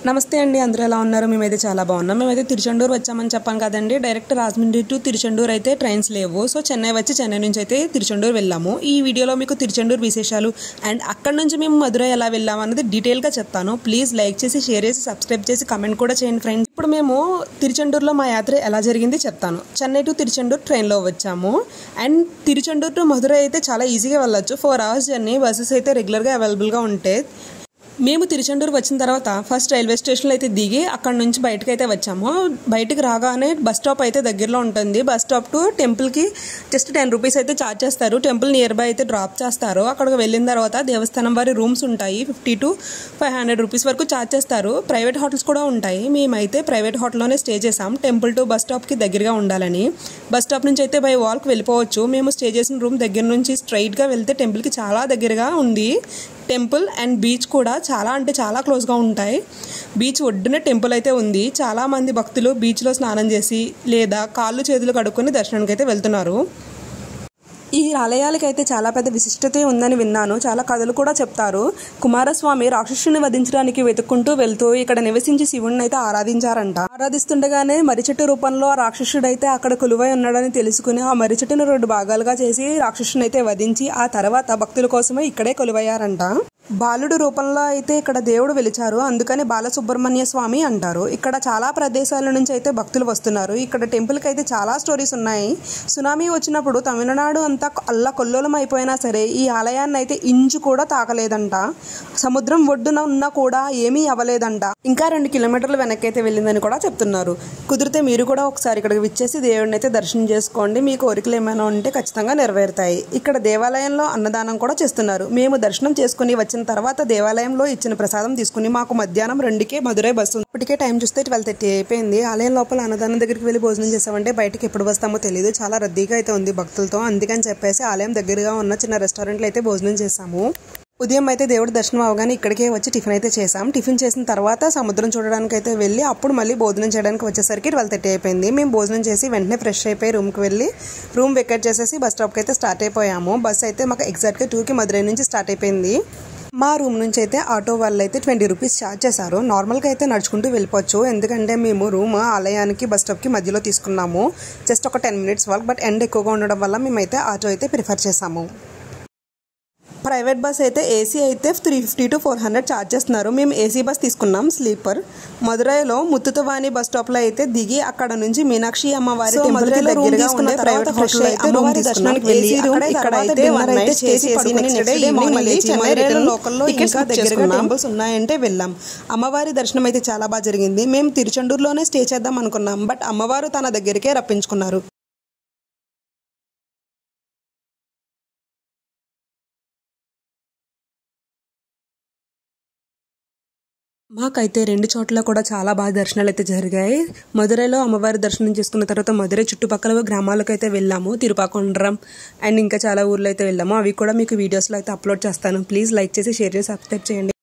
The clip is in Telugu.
నమస్తే అండి, అందరూ ఎలా ఉన్నారు? మేమైతే చాలా బాగున్నాం. మేమైతే తిరుచెండూరు వచ్చామని చెప్పాను కదండి. డైరెక్ట్ రాజమండ్రి టు తిరుచెండూరు అయితే ట్రైన్స్ లేవు. సో చెన్నై వచ్చి చెన్నై నుంచి అయితే తిరుచెండూరు వెళ్ళాము. ఈ వీడియోలో మీకు తిరుచెండూరు విశేషాలు అండ్ అక్కడ నుంచి మేము మధురై ఎలా వెళ్ళాము అన్నది డీటెయిల్గా చెప్తాను. ప్లీజ్ లైక్ చేసి, షేర్ చేసి, సబ్స్క్రైబ్ చేసి, కమెంట్ కూడా చేయండి ఫ్రెండ్స్. ఇప్పుడు మేము తిరుచెండూరులో మా యాత్ర ఎలా జరిగింది చెప్తాను. చెన్నై టు తిరుచెండూరు ట్రైన్లో వచ్చాము. అండ్ తిరుచెండూరు టు మధురై అయితే చాలా ఈజీగా వెళ్ళొచ్చు. 4 hours జర్నీ. బస్సెస్ అయితే రెగ్యులర్గా అవైలబుల్గా ఉంటాయి. మేము తిరుచెండూరు వచ్చిన తర్వాత ఫస్ట్ రైల్వే స్టేషన్లో అయితే దిగి అక్కడ నుంచి బయటకు అయితే వచ్చాము. బయటకు రాగానే బస్ స్టాప్ అయితే దగ్గరలో ఉంటుంది. బస్ స్టాప్ టు టెంపుల్కి జస్ట్ 10 రూపీస్ అయితే ఛార్జ్ చేస్తారు. టెంపుల్ నియర్ బై అయితే డ్రాప్ చేస్తారు. అక్కడికి వెళ్ళిన తర్వాత దేవస్థానం వారి రూమ్స్ ఉంటాయి. 50 to 500 రూపీస్ వరకు ఛార్జ్ చేస్తారు. ప్రైవేట్ హోటల్స్ కూడా ఉంటాయి. మేమైతే ప్రైవేట్ హోటల్లోనే స్టే చేసాం. టెంపుల్ టు బస్ స్టాప్కి దగ్గరగా ఉండాలని. బస్ స్టాప్ నుంచి అయితే బై వాక్ వెళ్ళిపోవచ్చు. మేము స్టే చేసిన రూమ్ దగ్గర నుంచి స్ట్రైట్గా వెళ్తే టెంపుల్కి చాలా దగ్గరగా ఉంది. టెంపుల్ అండ్ బీచ్ కూడా చాలా అంటే చాలా క్లోజ్గా ఉంటాయి. బీచ్ ఒడ్డున టెంపుల్ అయితే ఉంది. చాలామంది భక్తులు బీచ్లో స్నానం చేసి లేదా కాళ్ళు చేతులు కడుక్కొని దర్శనానికి అయితే వెళ్తున్నారు. ఈ ఆలయాలకి అయితే చాలా పెద్ద విశిష్టత ఉందని విన్నాను. చాలా కథలు కూడా చెప్తారు. కుమారస్వామి రాక్షసుని వధించడానికి వెతుక్కుంటూ వెళ్తూ ఇక్కడ నివసించి శివుడిని అయితే ఆరాధించారంట. ఆరాధిస్తుండగానే మర్రిచెట్టు రూపంలో ఆ రాక్షసుడైతే అక్కడ కొలువై ఉన్నాడని తెలుసుకుని ఆ మర్రిచెట్టును 2 భాగాలుగా చేసి రాక్షసుని అయితే వధించి ఆ తర్వాత భక్తుల కోసమే ఇక్కడే కొలువయ్యారంట. బాలుడు రూపంలో అయితే ఇక్కడ దేవుడు వెలిచారు. అందుకని బాలసుబ్రహ్మణ్య స్వామి అంటారు. ఇక్కడ చాలా ప్రదేశాల నుంచి అయితే భక్తులు వస్తున్నారు. ఇక్కడ టెంపుల్కి అయితే చాలా స్టోరీస్ ఉన్నాయి. సునామీ వచ్చినప్పుడు తమిళనాడు అంతా అల్లకొల్లోలం అయిపోయినా సరే ఈ ఆలయాన్ని అయితే ఇంచు కూడా తాకలేదంట. సముద్రం ఒడ్డున ఉన్నా కూడా ఏమీ అవ్వలేదంట. ఇంకా 2 కిలోమీటర్లు వెనక్కి అయితే వెళ్ళిందని కూడా చెప్తున్నారు. కుదిరితే మీరు కూడా ఒకసారి ఇక్కడికి విచ్చేసి దేవుడిని అయితే దర్శనం చేసుకోండి. మీ కోరికలు ఏమైనా ఉంటే ఖచ్చితంగా నెరవేరుతాయి. ఇక్కడ దేవాలయంలో అన్నదానం కూడా చేస్తున్నారు. మేము దర్శనం చేసుకుని వచ్చిన తర్వాత దేవాలయంలో ఇచ్చిన ప్రసాదం తీసుకుని మాకు మధ్యాహ్నం 2కే మధురై బస్సు. ఇప్పటికే టైం చూస్తే 12:30 అయిపోయింది. ఆలయం లోపల అన్నదానం దగ్గరికి వెళ్ళి భోజనం చేసామంటే బయటకి ఎప్పుడు వస్తామో తెలియదు. చాలా రద్దీగా అయితే ఉంది భక్తులతో. అందుకని చెప్పేసి ఆలయం దగ్గరగా ఉన్న చిన్న రెస్టారెంట్లో అయితే భోజనం చేసాము. ఉదయం అయితే దేవుడి దర్శనం అవగానే ఇక్కడికే వచ్చి టిఫిన్ అయితే చేసాం. టిఫిన్ చేసిన తర్వాత సముద్రం చూడడానికి అయితే వెళ్ళి అప్పుడు మళ్ళీ భోజనం చేయడానికి వచ్చేసరికి 12:30 అయిపోయింది. మేము భోజనం చేసి వెంటనే ఫ్రెష్ అయిపోయి రూమ్కి వెళ్ళి రూమ్ వెకేట్ చేసేసి బస్ స్టాప్కి అయితే స్టార్ట్ అయిపోయాము. బస్ అయితే మాకు ఎగ్జాక్ట్గా 2కి మధురై నుంచి స్టార్ట్ అయిపోయింది. మా రూమ్ నుంచి అయితే ఆటో వాళ్ళు అయితే 20 రూపీస్ ఛార్జ్ చేశారు. నార్మల్గా అయితే నడుచుకుంటూ వెళ్ళిపోవచ్చు. ఎందుకంటే మేము రూమ్ ఆలయానికి బస్ స్టాప్కి మధ్యలో తీసుకున్నాము. జస్ట్ ఒక 10 minutes వాక్. బట్ ఎండ్ ఎక్కువగా ఉండడం వల్ల మేమైతే ఆటో అయితే ప్రిఫర్ చేసాము. ప్రైవేట్ బస్ అయితే ఏసీ అయితే 350 to 400 ఛార్జ్ చేస్తున్నారు. మేము ఏసీ బస్ తీసుకున్నాం, స్లీపర్. మధురైలో ముత్తుతవాణి బస్ స్టాప్ లో అయితే దిగి అక్కడ నుంచి మీనాక్షి అమ్మవారి టెంపుల్ కి దగ్గరగా ఉన్న ప్రైవేట్ హోటల్ అయితే అమ్మవారి దర్శనానికి వెళ్ళి ఇక్కడ అయితే లోకల్లో ఇంకా దగ్గరగా టెంపుల్స్ ఉన్నాయంటే వెళ్ళాం. అమ్మవారి దర్శనం అయితే చాలా బాగా జరిగింది. మేము తిరుచెండూరులోనే స్టే చేద్దాం అనుకున్నాం. బట్ అమ్మవారు తన దగ్గరికే రప్పించుకున్నారు. మాకైతే 2 చోట్ల కూడా చాలా బాగా దర్శనాలు అయితే జరిగాయి. మధురైలో అమ్మవారి దర్శనం చేసుకున్న తర్వాత మధురై చుట్టుపక్కల గ్రామాలకు అయితే వెళ్ళాము. తిరుపాకొండరం అండ్ ఇంకా చాలా ఊర్లు అయితే వెళ్ళాము. అవి కూడా మీకు వీడియోస్లో అయితే అప్లోడ్ చేస్తాను. ప్లీజ్ లైక్ చేసి, షేర్ చేసి, సబ్స్క్రైబ్ చేయండి.